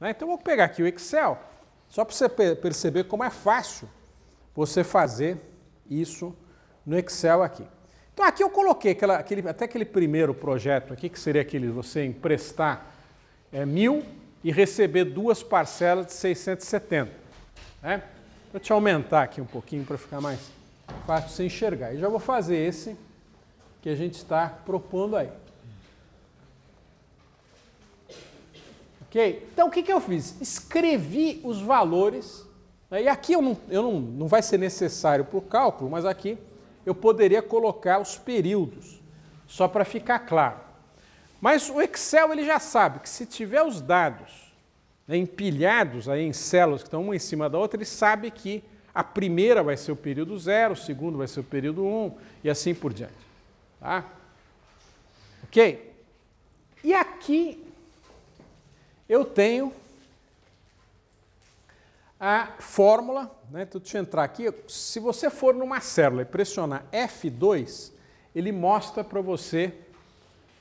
Né? Então, eu vou pegar aqui o Excel, só para você perceber como é fácil você fazer isso no Excel aqui. Então, aqui eu coloquei até aquele primeiro projeto aqui, que seria aquele você emprestar 1.000 e receber 2 parcelas de 670. Né? Vou te aumentar aqui um pouquinho para ficar mais fácil de você enxergar. E já vou fazer esse que a gente está propondo aí. Ok? Então, o que eu fiz? Escrevi os valores, né? E aqui não vai ser necessário para o cálculo, mas aqui eu poderia colocar os períodos, só para ficar claro. Mas o Excel ele já sabe que se tiver os dados, né, empilhados aí em células que estão uma em cima da outra, ele sabe que a primeira vai ser o período 0, o segundo vai ser o período 1 e assim por diante. Tá? Ok? E aqui eu tenho a fórmula, né? Então, deixa eu entrar aqui. Se você for numa célula e pressionar F2, ele mostra para você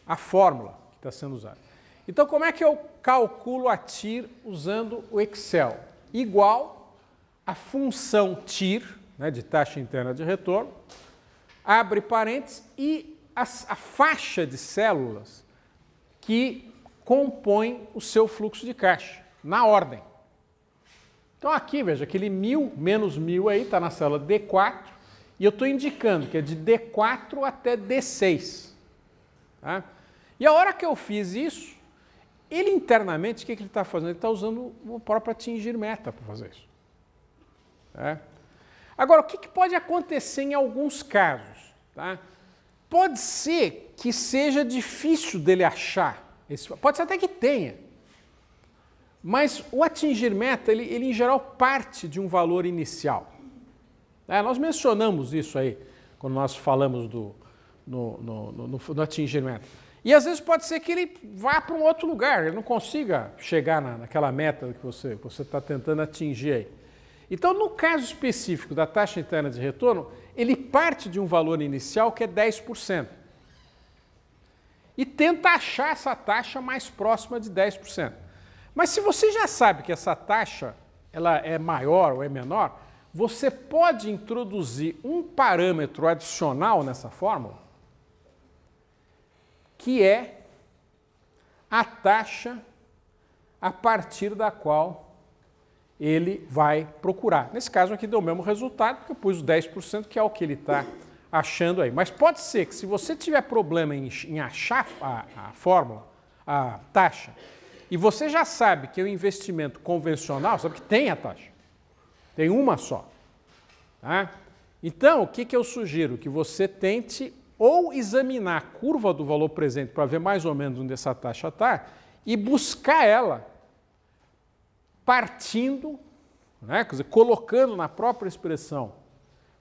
a fórmula que está sendo usada. Então, como é que eu calculo a TIR usando o Excel? Igual a função TIR, né, de taxa interna de retorno, abre parênteses, e a faixa de células que compõe o seu fluxo de caixa, na ordem. Então aqui, veja, aquele 1.000 menos 1.000 aí está na célula D4, e eu estou indicando que é de D4 até D6. Tá? E a hora que eu fiz isso, ele internamente, o que ele está fazendo? Ele está usando o próprio atingir meta para fazer isso. Tá? Agora, o que pode acontecer em alguns casos? Tá? Pode ser que seja difícil dele achar, pode ser até que tenha, mas o atingir meta, ele em geral parte de um valor inicial. Nós mencionamos isso aí, quando nós falamos no atingir meta. E às vezes pode ser que ele vá para um outro lugar, ele não consiga chegar naquela meta que você está tentando atingir aí. Então, no caso específico da taxa interna de retorno, ele parte de um valor inicial que é 10%. E tenta achar essa taxa mais próxima de 10%. Mas se você já sabe que essa taxa ela é maior ou é menor, você pode introduzir um parâmetro adicional nessa fórmula, que é a taxa a partir da qual ele vai procurar. Nesse caso aqui deu o mesmo resultado, porque eu pus o 10%, que é o que ele está achando aí. Mas pode ser que se você tiver problema em achar a fórmula, a taxa, e você já sabe que é um investimento convencional, sabe que tem a taxa, tem uma só. Tá? Então, o que eu sugiro? Que você tente ou examinar a curva do valor presente para ver mais ou menos onde essa taxa está e buscar ela partindo, né, quer dizer, colocando na própria expressão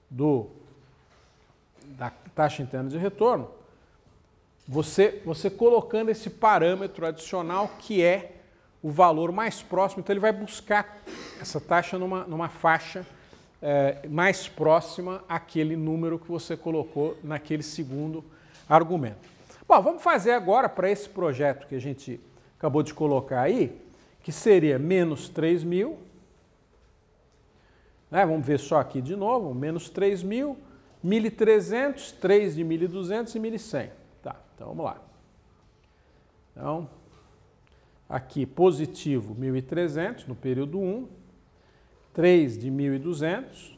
da taxa interna de retorno, você colocando esse parâmetro adicional que é o valor mais próximo. Então ele vai buscar essa taxa numa faixa mais próxima àquele número que você colocou naquele segundo argumento. Bom, vamos fazer agora para esse projeto que a gente acabou de colocar aí, que seria menos 3.000, né? Vamos ver só aqui de novo, menos 3.000, 1.300, 3 de 1.200 e 1.100. Tá, então vamos lá. Então, aqui positivo 1.300 no período 1, 3 de 1.200,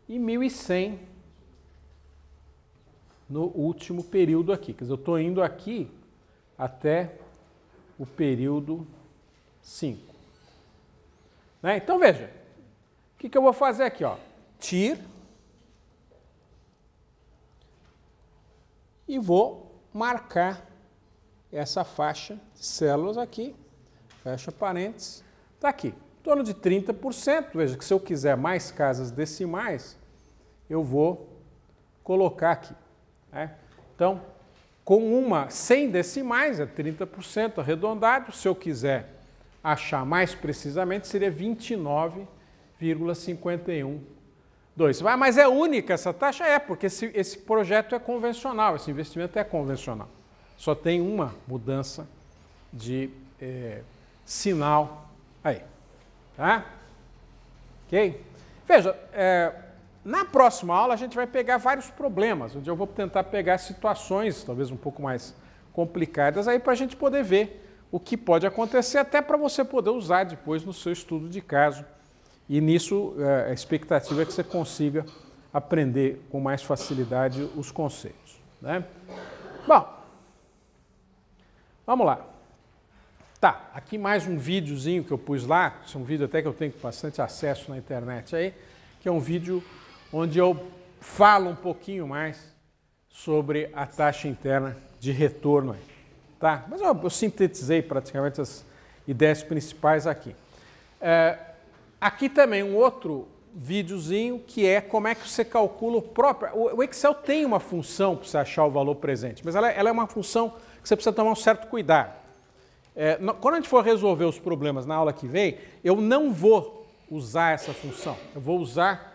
e 1.100 no último período aqui. Quer dizer, eu estou indo aqui até o período 5. Né? Então, veja, o que eu vou fazer aqui? Ó? TIR, e vou marcar essa faixa de células aqui, fecha parênteses, está aqui, em torno de 30%. Veja que se eu quiser mais casas decimais, eu vou colocar aqui. Né? Então, com 100 decimais, é 30% arredondado. Se eu quiser achar mais precisamente, seria 29,51%. 2. Ah, mas é única essa taxa? É, porque esse projeto é convencional, esse investimento é convencional. Só tem uma mudança de sinal aí. Tá? Ok? Veja, na próxima aula a gente vai pegar vários problemas, onde eu vou tentar pegar situações talvez um pouco mais complicadas aí para a gente poder ver o que pode acontecer, até para você poder usar depois no seu estudo de caso. E nisso a expectativa é que você consiga aprender com mais facilidade os conceitos. Né? Bom, vamos lá. Tá, aqui mais um videozinho que eu pus lá, esse é um vídeo até que eu tenho bastante acesso na internet aí, que é um vídeo onde eu falo um pouquinho mais sobre a taxa interna de retorno aí, tá? Mas eu sintetizei praticamente as ideias principais aqui. Aqui também um outro videozinho que é como é que você calcula o próprio... O Excel tem uma função para você achar o valor presente, mas ela é uma função que você precisa tomar um certo cuidado. Quando a gente for resolver os problemas na aula que vem, eu não vou usar essa função. Eu vou usar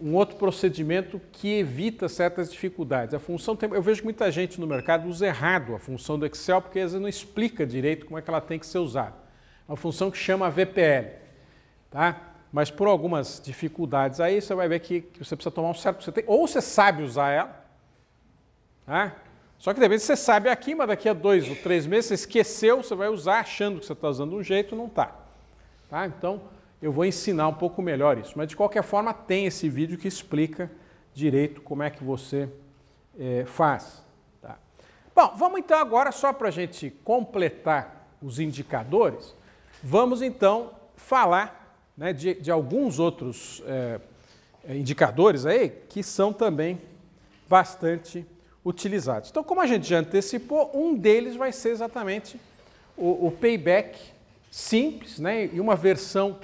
um outro procedimento que evita certas dificuldades. A função eu vejo que muita gente no mercado usa errado a função do Excel, porque às vezes não explica direito como é que ela tem que ser usada. É uma função que chama VPL. Tá? Mas por algumas dificuldades aí, você vai ver que você precisa tomar um certo... ou você sabe usar ela, tá? Só que de repente você sabe aqui, mas daqui a 2 ou 3 meses você esqueceu, você vai usar achando que você está usando um jeito, não está. Tá? Então, eu vou ensinar um pouco melhor isso. Mas, de qualquer forma, tem esse vídeo que explica direito como é que você faz. Tá? Bom, vamos então agora, só para a gente completar os indicadores, vamos então falar, né, de alguns outros indicadores aí que são também bastante utilizados. Então, como a gente já antecipou, um deles vai ser exatamente o payback simples, né? E uma versão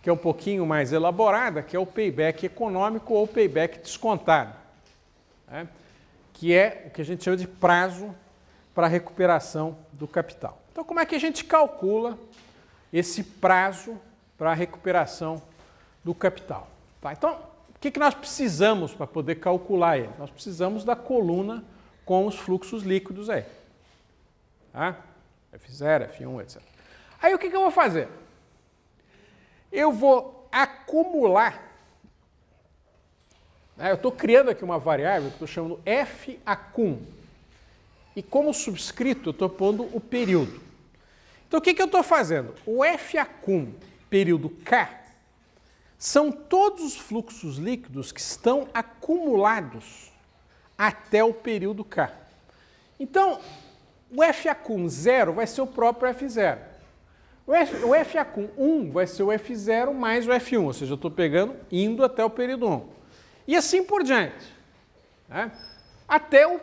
que é um pouquinho mais elaborada, que é o payback econômico ou payback descontado, né? Que é o que a gente chama de prazo para recuperação do capital. Então, como é que a gente calcula esse prazo para a recuperação do capital? Tá? Então, o que nós precisamos para poder calcular ele? Nós precisamos da coluna com os fluxos líquidos aí. Tá? F0, F1, etc. Aí o que eu vou fazer? Eu vou acumular. Eu estou criando aqui uma variável que estou chamando F_acum. E como subscrito eu estou pondo o período. Então o que eu estou fazendo? O F_acum período K são todos os fluxos líquidos que estão acumulados até o período K. Então, o F_acum 0 vai ser o próprio F0. O F_acum 1 vai ser o F0 mais o F1, ou seja, eu estou pegando indo até o período 1. E assim por diante. Né? Até o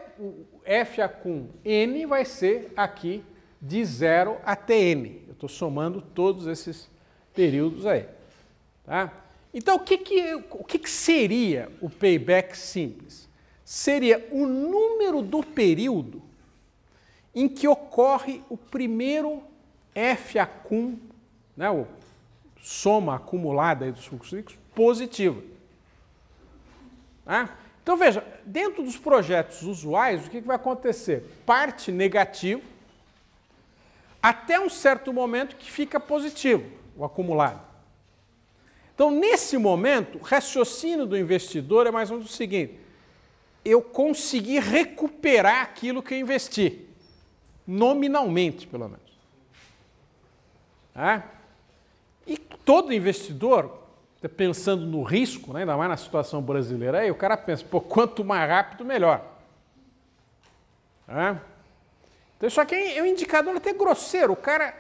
F_acum N vai ser aqui de 0 até N. Eu estou somando todos esses períodos aí. Tá? Então, o que seria o payback simples? Seria o número do período em que ocorre o primeiro F_acum, né, o soma acumulada aí dos fluxos líquidos, positiva. Tá? Então, veja, dentro dos projetos usuais, o que vai acontecer? Parte negativo, até um certo momento que fica positivo, o acumulado. Então, nesse momento, o raciocínio do investidor é mais ou menos o seguinte: eu consegui recuperar aquilo que eu investi, nominalmente, pelo menos. E todo investidor, pensando no risco, né, ainda mais na situação brasileira, aí o cara pensa, pô, quanto mais rápido, melhor. Então, isso aqui é um indicador até grosseiro. O cara,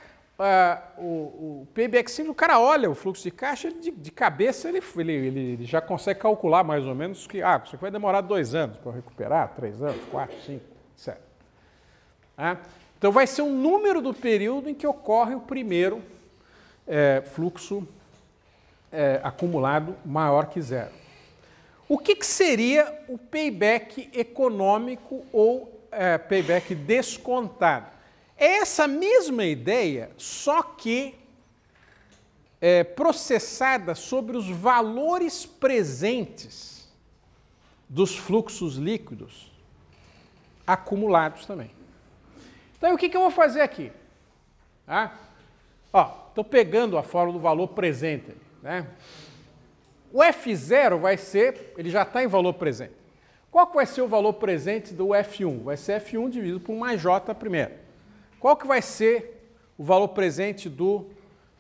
o payback simples, o cara olha o fluxo de caixa, de cabeça ele já consegue calcular mais ou menos que isso aqui vai demorar 2 anos para recuperar, 3 anos, 4, 5, etc. Então, vai ser o número do período em que ocorre o primeiro fluxo acumulado maior que 0. O que seria o payback econômico ou payback descontado? É essa mesma ideia, só que processada sobre os valores presentes dos fluxos líquidos acumulados também. Então, o que eu vou fazer aqui? Estou pegando a fórmula do valor presente, né? O F0 vai ser, ele já está em valor presente. Qual que vai ser o valor presente do F1? Vai ser F1 dividido por mais J primeiro. Qual que vai ser o valor presente do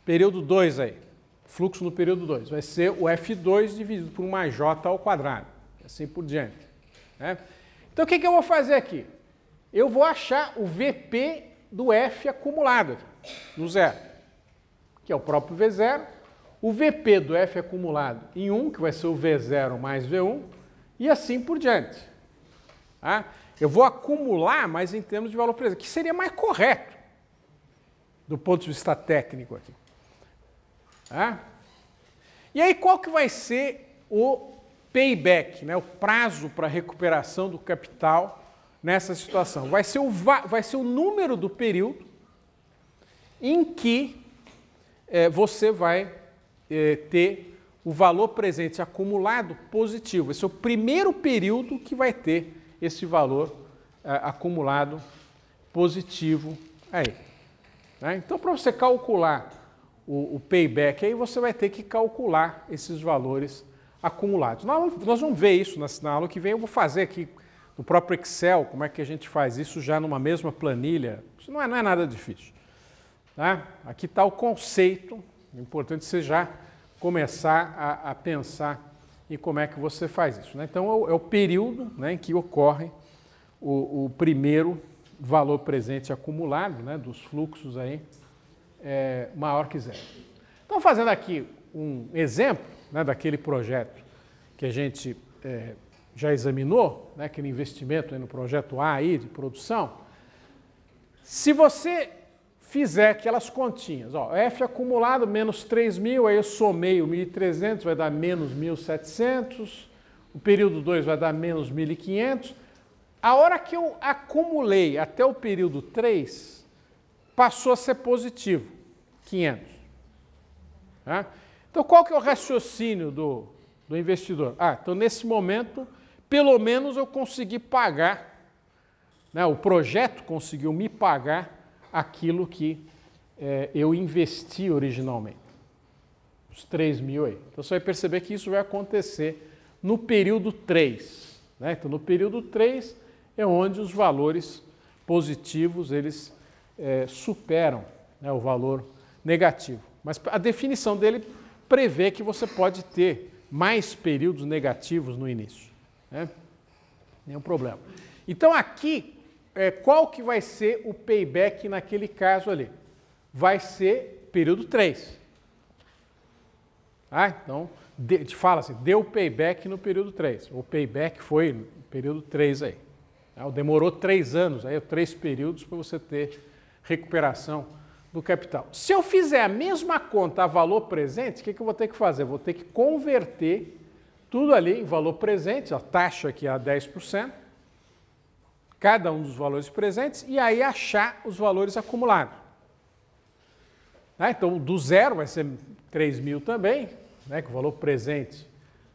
período 2 aí? Fluxo no período 2. Vai ser o F2 dividido por mais J ao quadrado. Assim por diante, né? Então, o que eu vou fazer aqui? Eu vou achar o VP do F acumulado aqui, no zero, que é o próprio V0. O VP do F acumulado em 1, que vai ser o V0 mais V1, e assim por diante. Tá? Eu vou acumular, mas em termos de valor presente, que seria mais correto do ponto de vista técnico aqui. Tá? E aí, qual que vai ser o payback, né? O prazo para recuperação do capital nessa situação? Vai ser o número do período em que você vai ter o valor presente acumulado positivo. Esse é o primeiro período que vai ter esse valor acumulado positivo aí. Né? Então, para você calcular o payback, aí você vai ter que calcular esses valores acumulados. Nós vamos ver isso na aula que vem. Eu vou fazer aqui no próprio Excel, como é que a gente faz isso já numa mesma planilha. Isso não é nada difícil. Tá? Aqui está o conceito. É importante você já começar a pensar em como é que você faz isso. Né? Então, é o período, né, em que ocorre o primeiro valor presente acumulado, né, dos fluxos aí, maior que zero. Então, fazendo aqui um exemplo, né, daquele projeto que a gente já examinou, né, aquele investimento aí no projeto A aí, de produção. Se você fizer aquelas continhas, F acumulado menos 3.000, aí eu somei o 1.300, vai dar menos 1.700, o período 2 vai dar menos 1.500. A hora que eu acumulei até o período 3, passou a ser positivo, 500. Tá? Então, qual que é o raciocínio do investidor? Então, nesse momento, pelo menos eu consegui pagar, né, o projeto conseguiu me pagar aquilo que eu investi originalmente, os 3.000 aí. Então, você vai perceber que isso vai acontecer no período 3. Né? Então, no período 3 é onde os valores positivos eles superam, né, o valor negativo. Mas a definição dele prevê que você pode ter mais períodos negativos no início. Né? Nenhum problema. Então, aqui, qual que vai ser o payback naquele caso ali? Vai ser período 3. Então, a gente fala assim, deu payback no período 3. O payback foi no período 3 aí. Demorou 3 anos, aí 3 períodos para você ter recuperação do capital. Se eu fizer a mesma conta a valor presente, o que eu vou ter que fazer? Eu vou ter que converter tudo ali em valor presente, a taxa aqui é a 10%, cada um dos valores presentes, e aí achar os valores acumulados. Então, do zero vai ser 3.000 também, né, que o valor presente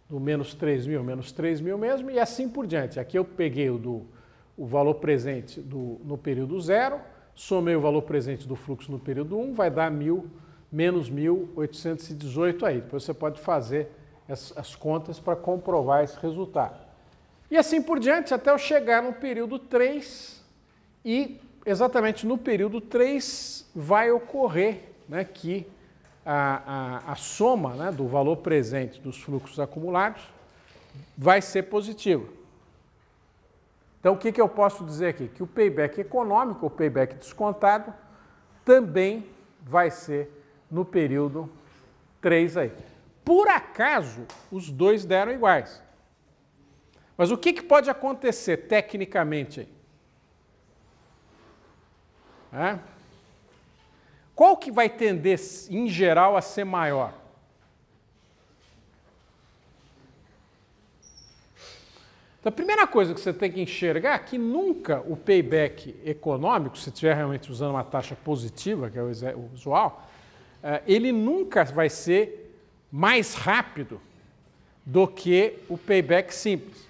do menos 3.000, menos 3.000 mesmo, e assim por diante. Aqui eu peguei o valor presente no período 0, somei o valor presente do fluxo no período 1, vai dar menos 1.818 aí. Depois você pode fazer as contas para comprovar esse resultado. E assim por diante, até eu chegar no período 3, e exatamente no período 3 vai ocorrer, né, que a soma, né, do valor presente dos fluxos acumulados vai ser positiva. Então, o que eu posso dizer aqui? Que o payback econômico, o payback descontado, também vai ser no período 3 aí. Por acaso, os dois deram iguais. Mas o que pode acontecer tecnicamente aí? Qual que vai tender, em geral, a ser maior? Então, a primeira coisa que você tem que enxergar é que nunca o payback econômico, se estiver realmente usando uma taxa positiva, que é o usual, ele nunca vai ser mais rápido do que o payback simples.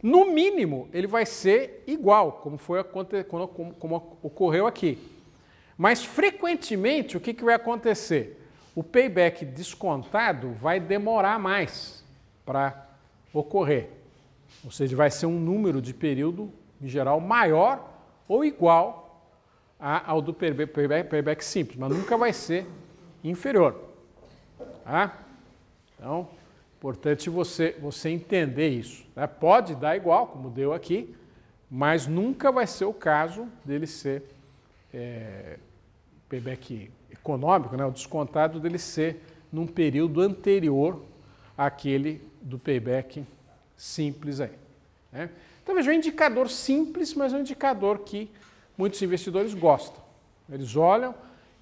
No mínimo, ele vai ser igual, como ocorreu aqui. Mas, frequentemente, o que vai acontecer? O payback descontado vai demorar mais para ocorrer. Ou seja, vai ser um número de período, em geral, maior ou igual ao do payback simples, mas nunca vai ser inferior. Tá? Então, importante você entender isso. Né? Pode dar igual, como deu aqui, mas nunca vai ser o caso dele ser payback econômico, né? O descontado dele ser num período anterior àquele do payback simples aí. Né? Então, veja, é um indicador simples, mas é um indicador que muitos investidores gostam. Eles olham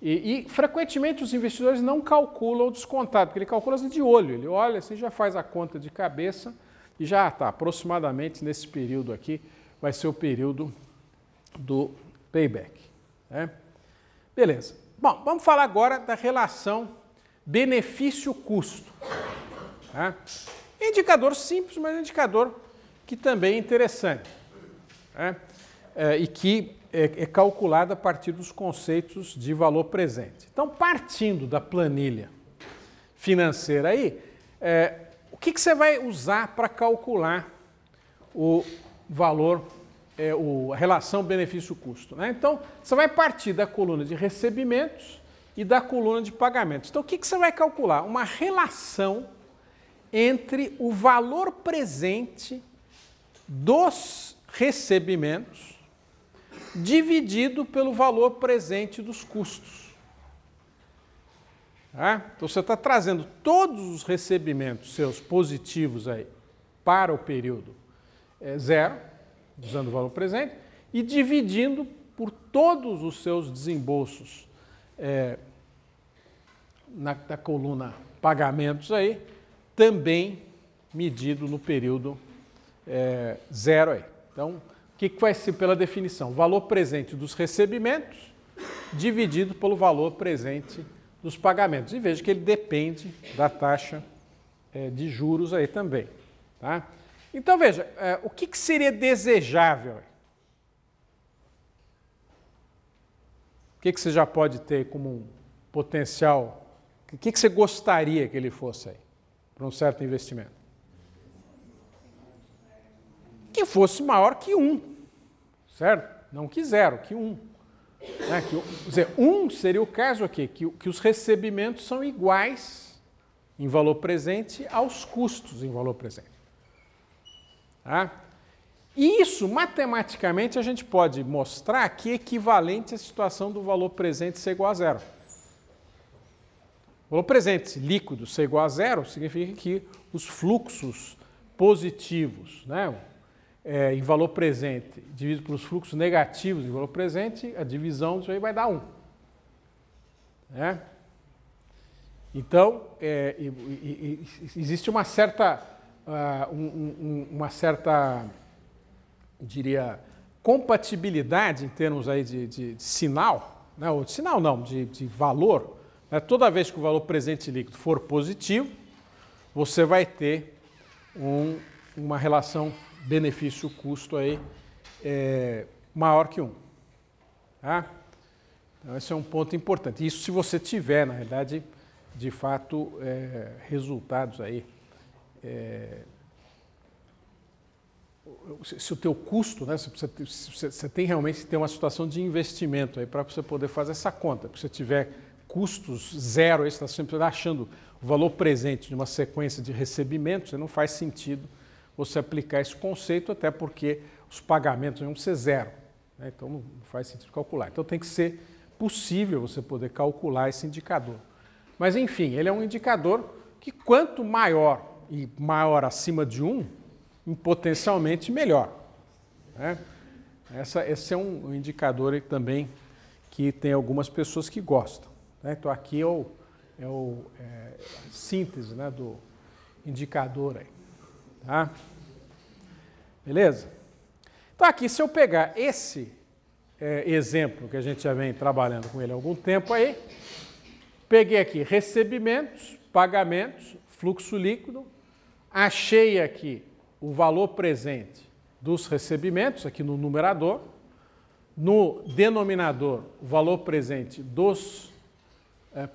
e frequentemente os investidores não calculam o descontado, porque ele calcula assim de olho. Ele olha assim, já faz a conta de cabeça e já está, aproximadamente nesse período aqui, vai ser o período do payback. Né? Beleza. Bom, vamos falar agora da relação benefício-custo. Tá? Indicador simples, mas é um indicador que também é interessante. Né? E que é calculado a partir dos conceitos de valor presente. Então, partindo da planilha financeira aí, o que você vai usar para calcular o valor, a relação benefício-custo? Né? Então, você vai partir da coluna de recebimentos e da coluna de pagamentos. Então, o que você vai calcular? Uma relação entre o valor presente dos recebimentos dividido pelo valor presente dos custos. Tá? Então, você está trazendo todos os recebimentos seus positivos aí para o período zero, usando o valor presente, e dividindo por todos os seus desembolsos na coluna pagamentos aí, também medido no período zero aí. Então, o que vai ser pela definição? O valor presente dos recebimentos dividido pelo valor presente dos pagamentos. E veja que ele depende da taxa de juros aí também. Tá? Então, veja, o que seria desejável? O que você já pode ter como um potencial? O que você gostaria que ele fosse aí para um certo investimento? Que fosse maior que 1, certo? Não que 0, que 1. Né? Quer dizer, 1 seria o caso aqui, que os recebimentos são iguais em valor presente aos custos em valor presente. Tá? E isso, matematicamente, a gente pode mostrar que é equivalente à situação do valor presente ser igual a 0. O valor presente líquido ser igual a 0 significa que os fluxos positivos, né, em valor presente, dividido pelos fluxos negativos em valor presente, a divisão disso aí vai dar 1. Né? Então, existe uma certa, eu diria, compatibilidade em termos aí de sinal, né? Ou de sinal não, de valor. Né? Toda vez que o valor presente líquido for positivo, você vai ter uma relação benefício-custo aí maior que 1. Tá? Então, esse é um ponto importante. Isso se você tiver, na realidade, de fato, resultados aí. Se o teu custo, né, se você tem realmente uma situação de investimento aí para você poder fazer essa conta. Se você tiver custos zero, aí você está sempre achando o valor presente de uma sequência de recebimentos, não faz sentido você aplicar esse conceito, até porque os pagamentos vão ser zero. Né? Então, não faz sentido calcular. Então, tem que ser possível você poder calcular esse indicador. Mas, enfim, ele é um indicador que quanto maior e maior acima de 1, potencialmente melhor. Né? Esse é um indicador aí também que tem algumas pessoas que gostam. Né? Então, aqui é a síntese, né, do indicador aí. Tá? Beleza? Então, aqui, se eu pegar esse exemplo que a gente já vem trabalhando com ele há algum tempo aí, Peguei aqui recebimentos, pagamentos, fluxo líquido, achei aqui o valor presente dos recebimentos, aqui no numerador, no denominador, o valor presente dos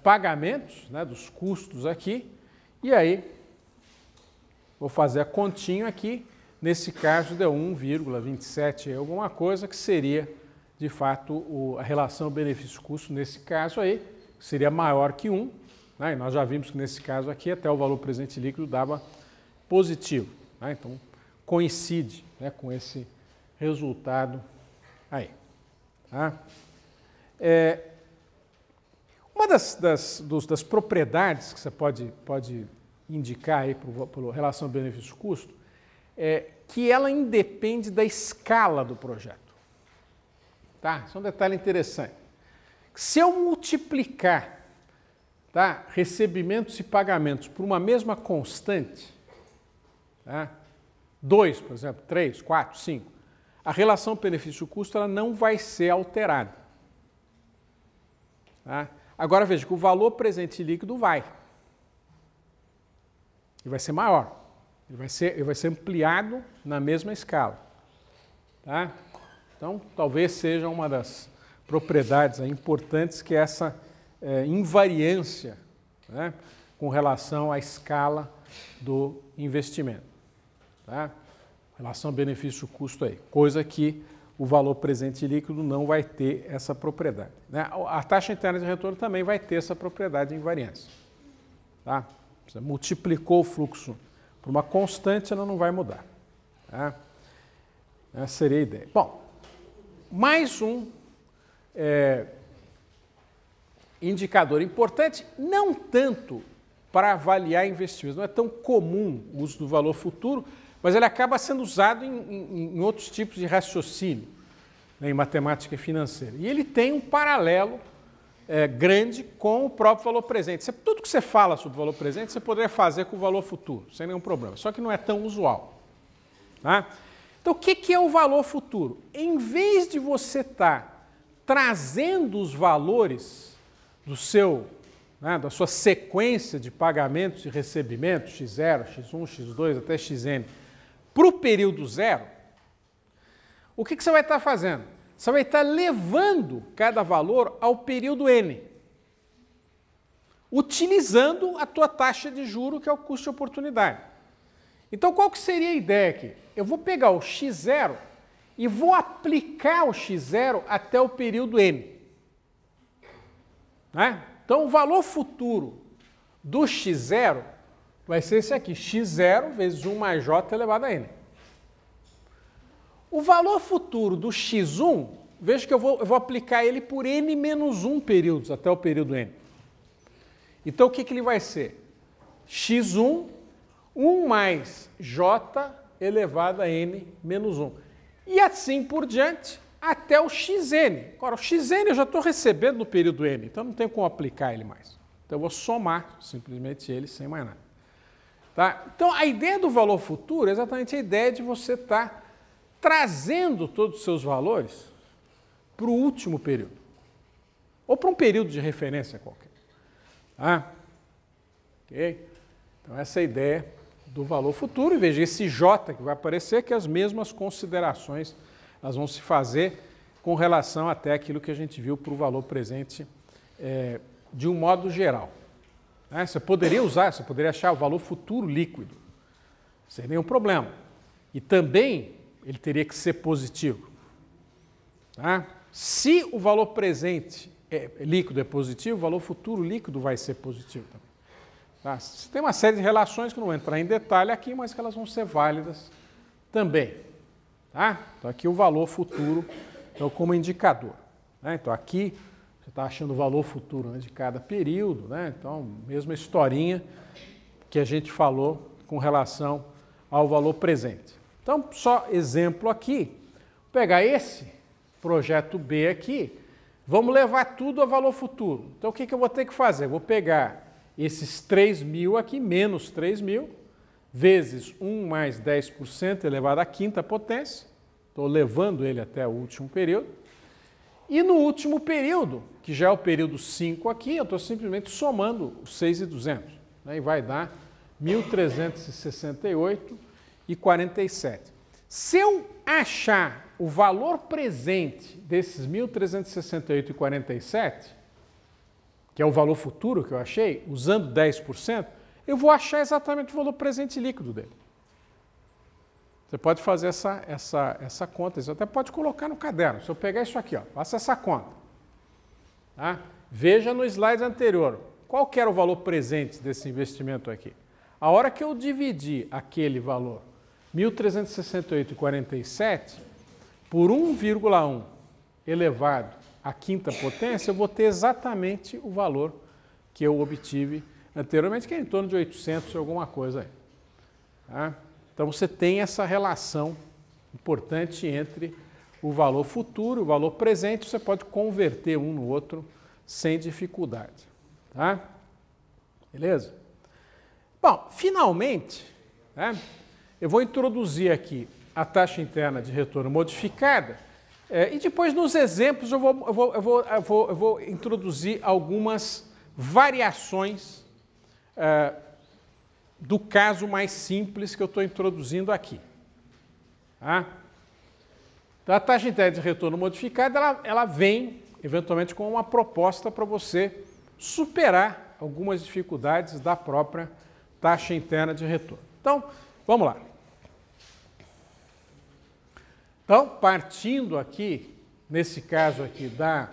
pagamentos, né, dos custos aqui, e aí vou fazer a continha aqui, nesse caso deu 1,27 alguma coisa, que seria, de fato, a relação benefício-custo nesse caso aí, seria maior que 1, né, e nós já vimos que nesse caso aqui até o valor presente líquido dava positivo, né, então coincide, né, com esse resultado aí. Tá? Uma das propriedades que você pode indicar aí por relação benefício-custo é que ela independe da escala do projeto. Tá? Isso é um detalhe interessante. Se eu multiplicar, tá, recebimentos e pagamentos por uma mesma constante, tá, 2, por exemplo, 3, 4, 5, a relação benefício-custo ela não vai ser alterada. Tá? Agora veja que o valor presente líquido vai. E vai ser maior. Ele vai ser ampliado na mesma escala. Tá? Então, talvez seja uma das propriedades importantes que é essa invariância, né, com relação à escala do investimento. Tá? Relação benefício-custo aí. Coisa que o valor presente líquido não vai ter essa propriedade. Né? A taxa interna de retorno também vai ter essa propriedade de invariância. Tá? Você multiplicou o fluxo por uma constante, ela não vai mudar. Tá? Essa seria a ideia. Bom, mais um indicador importante, não tanto para avaliar investimentos, não é tão comum o uso do valor futuro, mas ele acaba sendo usado em outros tipos de raciocínio, né, em matemática financeira. E ele tem um paralelo grande com o próprio valor presente. Tudo que você fala sobre o valor presente, você poderia fazer com o valor futuro, sem nenhum problema, só que não é tão usual. Tá? Então, o que é o valor futuro? Em vez de você estar trazendo os valores da sua sequência de pagamentos e recebimentos, X0, X1, X2 até Xn, para o período zero, o que você vai estar fazendo? Você vai estar levando cada valor ao período n, utilizando a tua taxa de juro, que é o custo de oportunidade. Então, qual que seria a ideia aqui? Eu vou pegar o x0 e vou aplicar o x0 até o período n. Né? Então, o valor futuro do x0 vai ser esse aqui, x0 vezes 1 mais j elevado a n. O valor futuro do x1, veja que eu vou aplicar ele por n menos 1 períodos, até o período n. Então, o que ele vai ser? x1, 1 mais j elevado a n menos 1. E assim por diante, até o xn. Agora, o xn eu já estou recebendo no período n, então não tenho como aplicar ele mais. Então, eu vou somar simplesmente ele sem mais nada. Tá? Então, a ideia do valor futuro é exatamente a ideia de você estar trazendo todos os seus valores para o último período. Ou para um período de referência qualquer. Tá? Ok? Então, essa é a ideia do valor futuro. E veja, esse J que vai aparecer, que as mesmas considerações elas vão se fazer com relação até aquilo que a gente viu para o valor presente de um modo geral. Você poderia achar o valor futuro líquido, sem nenhum problema. E também ele teria que ser positivo. Tá? Se o valor presente líquido é positivo, o valor futuro líquido vai ser positivo também. Tá? Tem uma série de relações que não vou entrar em detalhe aqui, mas que elas vão ser válidas também. Tá? Então aqui o valor futuro então, como indicador. Né? Então aqui você está achando o valor futuro, né, de cada período, né? Então mesma historinha que a gente falou com relação ao valor presente. Então só exemplo aqui, vou pegar esse projeto B aqui, vamos levar tudo a valor futuro. Então o que eu vou ter que fazer? Vou pegar esses 3.000 aqui, menos 3.000, vezes 1 mais 10% elevado à quinta potência, estou levando ele até o último período, E no último período, que já é o período 5 aqui, eu estou simplesmente somando os 6.200, né? E vai dar 1.368,47. Se eu achar o valor presente desses 1.368,47, que é o valor futuro que eu achei, usando 10%, eu vou achar exatamente o valor presente líquido dele. Você pode fazer essa conta, você até pode colocar no caderno. Se eu pegar isso aqui, ó, faça essa conta. Tá? Veja no slide anterior, qual que era o valor presente desse investimento aqui? A hora que eu dividir aquele valor, 1.368,47, por 1,1 elevado à quinta potência, eu vou ter exatamente o valor que eu obtive anteriormente, que é em torno de 800 e alguma coisa aí. Tá? Então você tem essa relação importante entre o valor futuro e o valor presente, você pode converter um no outro sem dificuldade. Tá? Beleza? Bom, finalmente, né, eu vou introduzir aqui a taxa interna de retorno modificada e depois nos exemplos eu vou introduzir algumas variações do caso mais simples que eu estou introduzindo aqui. Tá? Então, a taxa interna de retorno modificada, ela vem, eventualmente, com uma proposta para você superar algumas dificuldades da própria taxa interna de retorno. Então, vamos lá. Então, partindo aqui, nesse caso aqui, da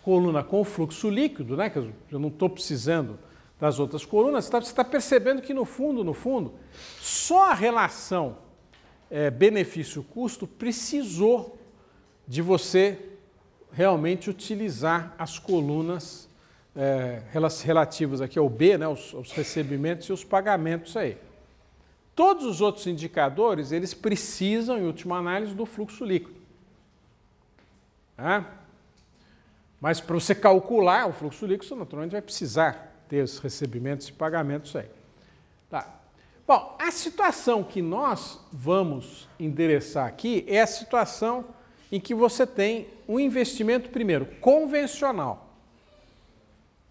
coluna com fluxo líquido, né, que eu não estou precisando das outras colunas, você está percebendo que, no fundo, só a relação benefício-custo precisou de você realmente utilizar as colunas relativas aqui ao B, né, os recebimentos e os pagamentos aí. Todos os outros indicadores, eles precisam, em última análise, do fluxo líquido. Tá? Mas para você calcular o fluxo líquido, você naturalmente vai precisar ter os recebimentos e pagamentos aí. Tá. Bom, a situação que nós vamos endereçar aqui é a situação em que você tem um investimento, primeiro, convencional.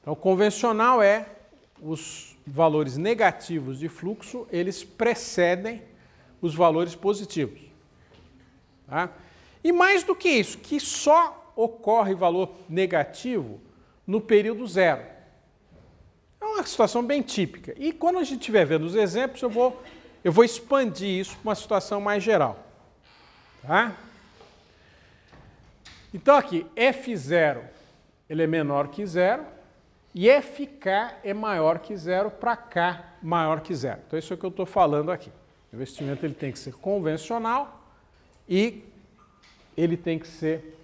Então, convencional é os valores negativos de fluxo, eles precedem os valores positivos. Tá? E mais do que isso, que só ocorre valor negativo no período zero. É uma situação bem típica. E quando a gente estiver vendo os exemplos, eu vou expandir isso para uma situação mais geral. Tá? Então aqui, F0 ele é menor que zero e FK é maior que zero para K maior que zero. Então isso é o que eu estou falando aqui. O investimento ele tem que ser convencional e ele tem que ser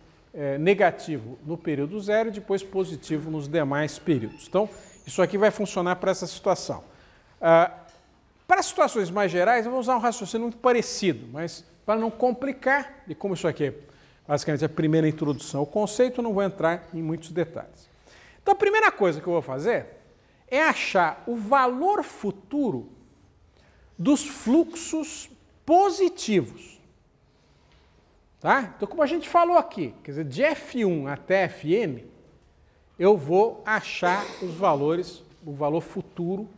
negativo no período zero e depois positivo nos demais períodos. Então, isso aqui vai funcionar para essa situação. Para situações mais gerais, eu vou usar um raciocínio muito parecido, mas para não complicar, e como isso aqui é basicamente a primeira introdução ao conceito, eu não vou entrar em muitos detalhes. Então, a primeira coisa que eu vou fazer é achar o valor futuro dos fluxos positivos. Tá? Então, como a gente falou aqui, quer dizer, de F1 até Fn, eu vou achar os valores, o valor futuro,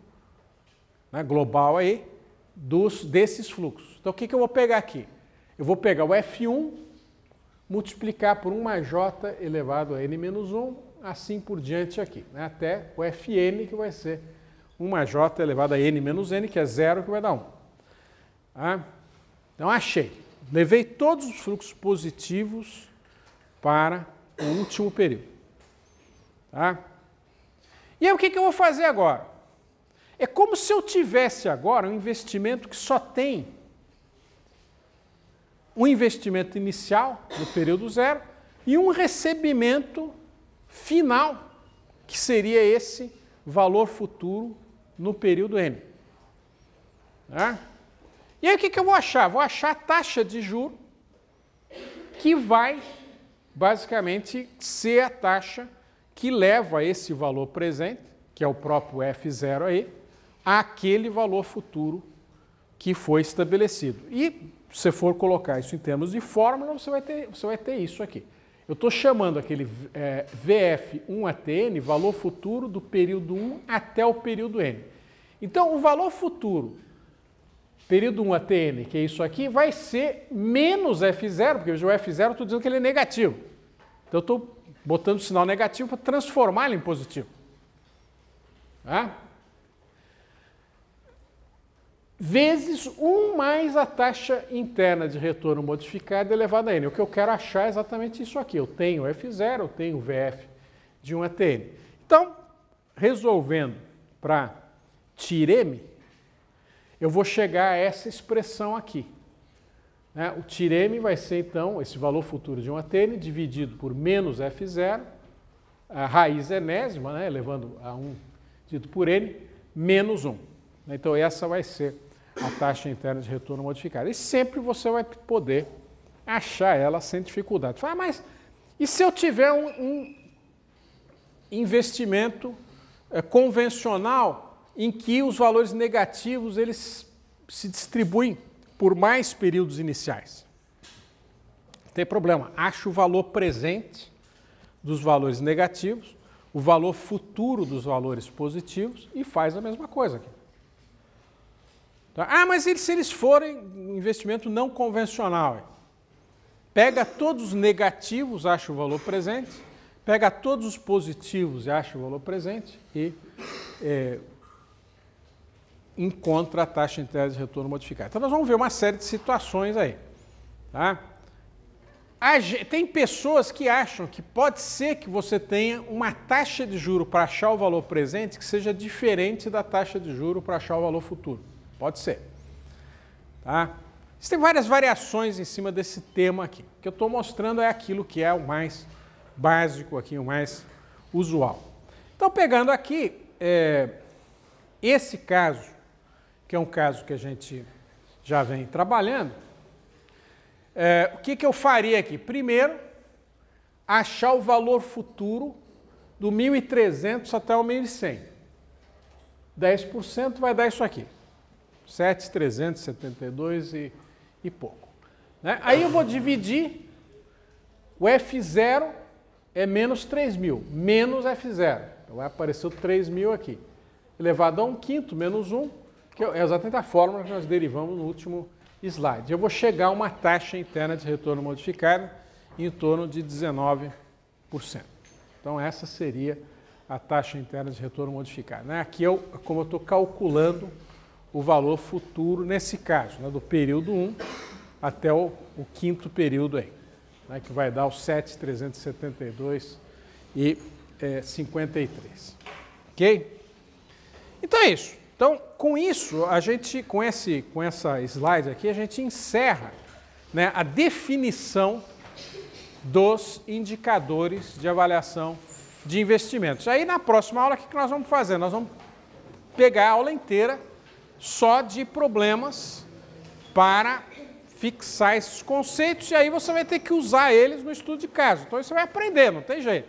né, global aí, desses fluxos. Então, o que eu vou pegar aqui? Eu vou pegar o F1, multiplicar por 1 mais J elevado a N menos 1, assim por diante aqui, né, até o Fn, que vai ser 1 mais J elevado a N menos N, que é 0, que vai dar 1. Tá? Então, achei. Levei todos os fluxos positivos para o último período. Tá? E aí o que eu vou fazer agora? É como se eu tivesse agora um investimento que só tem um investimento inicial no período zero e um recebimento final, que seria esse valor futuro no período N. Tá? E aí o que eu vou achar? Vou achar a taxa de juros que vai basicamente ser a taxa que leva esse valor presente, que é o próprio F0 aí, àquele valor futuro que foi estabelecido. E se você for colocar isso em termos de fórmula, você vai ter isso aqui. Eu estou chamando aquele VF1ATN, valor futuro do período 1 até o período N. Então, o valor futuro, período 1 ATN, que é isso aqui, vai ser menos F0, porque o F0 eu estou dizendo que ele é negativo. Então, eu estou botando o sinal negativo para transformá-lo em positivo. Tá? Vezes 1 mais a taxa interna de retorno modificada elevada a N. O que eu quero achar é exatamente isso aqui. Eu tenho F0, eu tenho VF de 1 ATN. Então, resolvendo para Tireme, eu vou chegar a essa expressão aqui. Né? O Tireme vai ser, então, esse valor futuro de 1 ATN dividido por menos F0, a raiz enésima, né? Elevando a 1 dividido por N, menos 1. Então, essa vai ser a taxa interna de retorno modificada. E sempre você vai poder achar ela sem dificuldade. Fala, mas e se eu tiver um investimento convencional em que os valores negativos eles se distribuem por mais períodos iniciais? Não tem problema. Acha o valor presente dos valores negativos, o valor futuro dos valores positivos e faz a mesma coisa aqui. Ah, mas se eles forem um investimento não convencional, pega todos os negativos, acha o valor presente, pega todos os positivos e acha o valor presente e encontra a taxa interna de retorno modificada. Então, nós vamos ver uma série de situações aí. Tá? Tem pessoas que acham que pode ser que você tenha uma taxa de juro para achar o valor presente que seja diferente da taxa de juro para achar o valor futuro. Pode ser. Tá? Existem várias variações em cima desse tema aqui. O que eu estou mostrando é aquilo que é o mais básico aqui, o mais usual. Então, pegando aqui, esse caso, que é um caso que a gente já vem trabalhando, o que eu faria aqui? Primeiro, achar o valor futuro do 1.300 até o 1.100. 10% vai dar isso aqui. 7.372 e pouco. Né? Aí eu vou dividir, o F0 é menos 3.000, menos F0. Então vai aparecer o 3.000 aqui. Elevado a 1/5, menos 1, que é exatamente a fórmula que nós derivamos no último slide. Eu vou chegar a uma taxa interna de retorno modificada em torno de 19%. Então essa seria a taxa interna de retorno modificada. Né? Aqui, como eu estou calculando o valor futuro nesse caso, né, do período 1 até o 5º período aí, né, que vai dar os 7.372 e 53. Ok? Então é isso. Então, com isso, a gente, com essa slide aqui, a gente encerra, né, a definição dos indicadores de avaliação de investimentos. Aí, na próxima aula, o que nós vamos fazer? Nós vamos pegar a aula inteira só de problemas para fixar esses conceitos e aí você vai ter que usar eles no estudo de caso. Então, você vai aprender, não tem jeito.